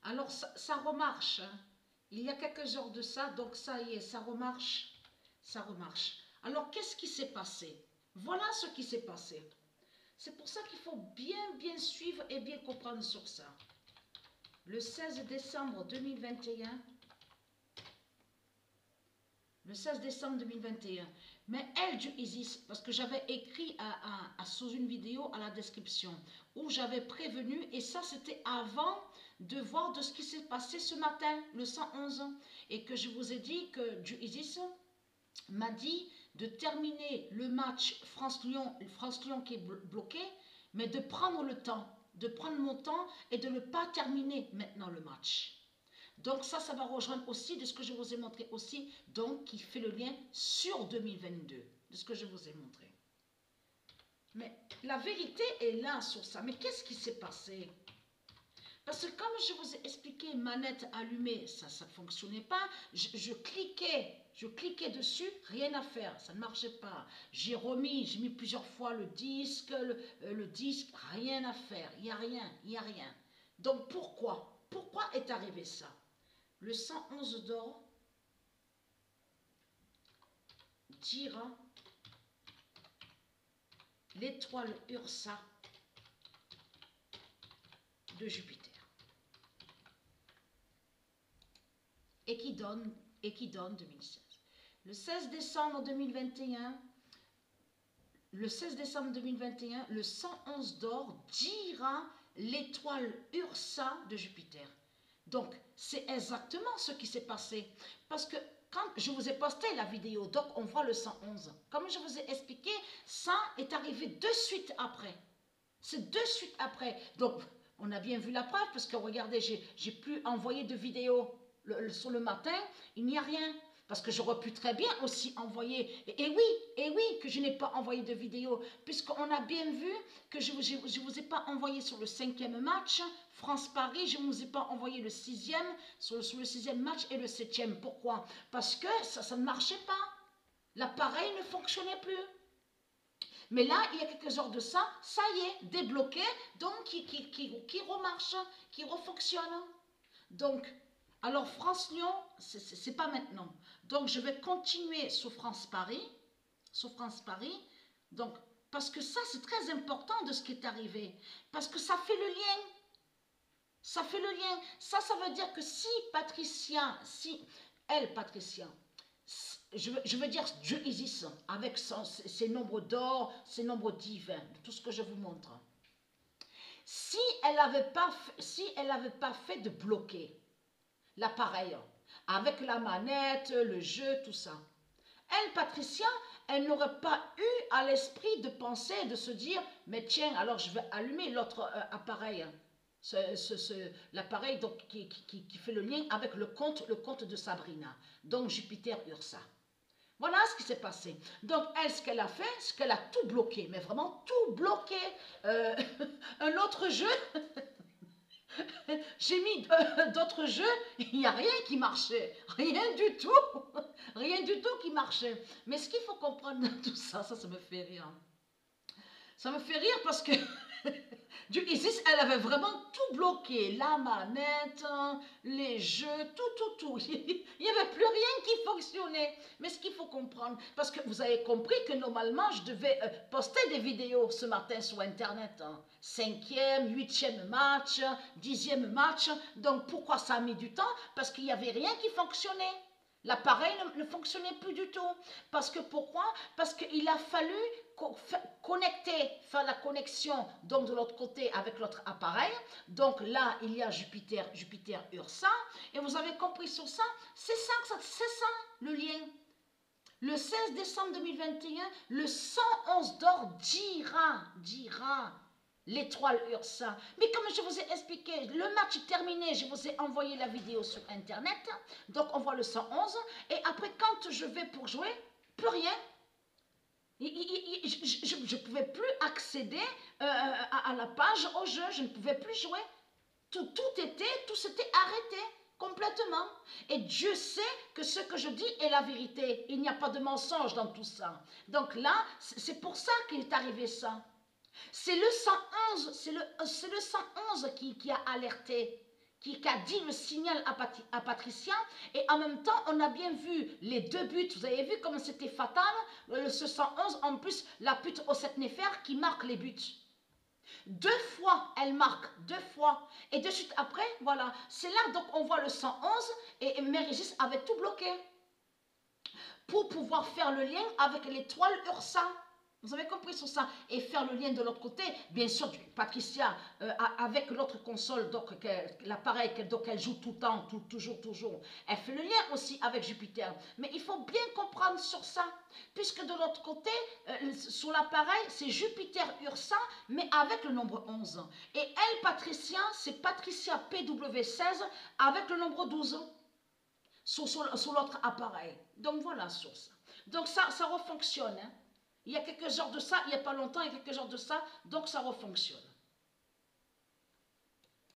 Alors, ça remarche, hein. Il y a quelques heures de ça, donc ça y est, ça remarche. Ça remarche. Alors, qu'est-ce qui s'est passé? Voilà ce qui s'est passé. C'est pour ça qu'il faut bien suivre et bien comprendre sur ça. Le 16 décembre 2021, le 16 décembre 2021. Mais elle du Isis, parce que j'avais écrit sous une vidéo à la description, où j'avais prévenu, et ça c'était avant de voir de ce qui s'est passé ce matin, le 111, et que je vous ai dit que du Isis m'a dit de terminer le match France-Lyon qui est bloqué, mais de prendre le temps, de prendre mon temps et de ne pas terminer maintenant le match. Donc ça va rejoindre aussi de ce que je vous ai montré aussi, donc qui fait le lien sur 2022, de ce que je vous ai montré. Mais la vérité est là sur ça. Mais qu'est-ce qui s'est passé? Parce que comme je vous ai expliqué, manette allumée, ça ne fonctionnait pas. Je cliquais dessus, rien à faire, ça ne marchait pas. J'ai mis plusieurs fois le disque, le disque, rien à faire, il n'y a rien. Donc pourquoi? Pourquoi est arrivé ça? Le 111 d'or dira l'étoile Ursa de Jupiter. Et qui donne 2016. Le 16 décembre 2021, le 111 d'or dira l'étoile Ursa de Jupiter. Donc, c'est exactement ce qui s'est passé. Parce que quand je vous ai posté la vidéo, donc on voit le 111. Comme je vous ai expliqué, ça est arrivé de suite après. C'est de suite après. Donc, on a bien vu la preuve, parce que regardez, j'ai plus envoyé de vidéo sur le matin, il n'y a rien. Parce que j'aurais pu très bien aussi envoyer, et oui, que je n'ai pas envoyé de vidéo, puisqu'on a bien vu que je ne vous ai pas envoyé sur le 5e match, France-Paris, je ne vous ai pas envoyé le 6e, sur le 6e match et le 7e. Pourquoi? Parce que ça ne marchait pas. L'appareil ne fonctionnait plus. Mais là, il y a quelques heures de ça, ça y est, débloqué, donc qui remarche, qui refonctionne. Donc, alors France-Lyon, c'est pas maintenant. Donc, je vais continuer sur France-Paris, donc, parce que ça, c'est très important de ce qui est arrivé, parce que ça fait le lien. Ça fait le lien. Ça veut dire que si Patricia, je veux dire Dieu Isis, avec ses nombres d'or, ses nombres divins, tout ce que je vous montre. Si elle n'avait pas fait de bloquer l'appareil, avec la manette, le jeu, tout ça, elle, Patricia, elle n'aurait pas eu à l'esprit de penser, de se dire, mais tiens, alors je vais allumer l'autre appareil. L'appareil qui fait le lien avec le compte de Sabrina, donc Jupiter Ursa. Voilà ce qui s'est passé. Donc, elle, ce qu'elle a fait, c'est qu'elle a tout bloqué, mais vraiment tout bloqué. Un autre jeu, j'ai mis d'autres jeux, il n'y a rien qui marchait. Rien du tout. Rien du tout qui marchait. Mais ce qu'il faut comprendre dans tout ça, ça me fait rire. Ça me fait rire parce que du Isis, elle avait vraiment tout bloqué. La manette, les jeux, tout. Il n'y avait plus rien qui fonctionnait. Mais ce qu'il faut comprendre, parce que vous avez compris que normalement, je devais poster des vidéos ce matin sur Internet. 5e, 8e match, 10e match. Donc pourquoi ça a mis du temps? Parce qu'il n'y avait rien qui fonctionnait. L'appareil ne fonctionnait plus du tout. Parce que pourquoi? Parce qu'il a fallu faire la connexion donc de l'autre côté avec l'autre appareil. Donc là, il y a Jupiter Ursa. Et vous avez compris sur ça? C'est ça le lien. Le 16 décembre 2021, le 111 d'or dira l'étoile Ursa. Mais comme je vous ai expliqué, le match est terminé, je vous ai envoyé la vidéo sur Internet. Donc on voit le 111. Et après, quand je vais pour jouer, plus rien. Je ne pouvais plus accéder à la page au jeu, je ne pouvais plus jouer. Tout s'était arrêté complètement. Et Dieu sait que ce que je dis est la vérité. Il n'y a pas de mensonge dans tout ça. Donc là, c'est pour ça qu'il est arrivé ça. C'est le 111, c'est le 111 qui a alerté. qui a dit le signal à Patricia, et en même temps, on a bien vu les deux buts, vous avez vu comme c'était fatal, ce 111, en plus, la pute au 7 Néfer qui marque les buts. 2 fois, elle marque, 2 fois, et de suite après, voilà, c'est là donc on voit le 111, et Mérigis avait tout bloqué, pour pouvoir faire le lien avec l'étoile Ursa. Vous avez compris sur ça. Et faire le lien de l'autre côté, bien sûr, Patricia, avec l'autre console, donc l'appareil qu'elle joue tout le temps, toujours. Elle fait le lien aussi avec Jupiter. Mais il faut bien comprendre sur ça. Puisque de l'autre côté, sur l'appareil, c'est Jupiter Ursa, mais avec le nombre 11. Et elle, Patricia, c'est Patricia PW16 avec le nombre 12. Sur l'autre appareil. Donc voilà sur ça. Donc ça refonctionne. Hein. Il y a quelques jours de ça, il n'y a pas longtemps, il y a quelques jours de ça, donc ça refonctionne.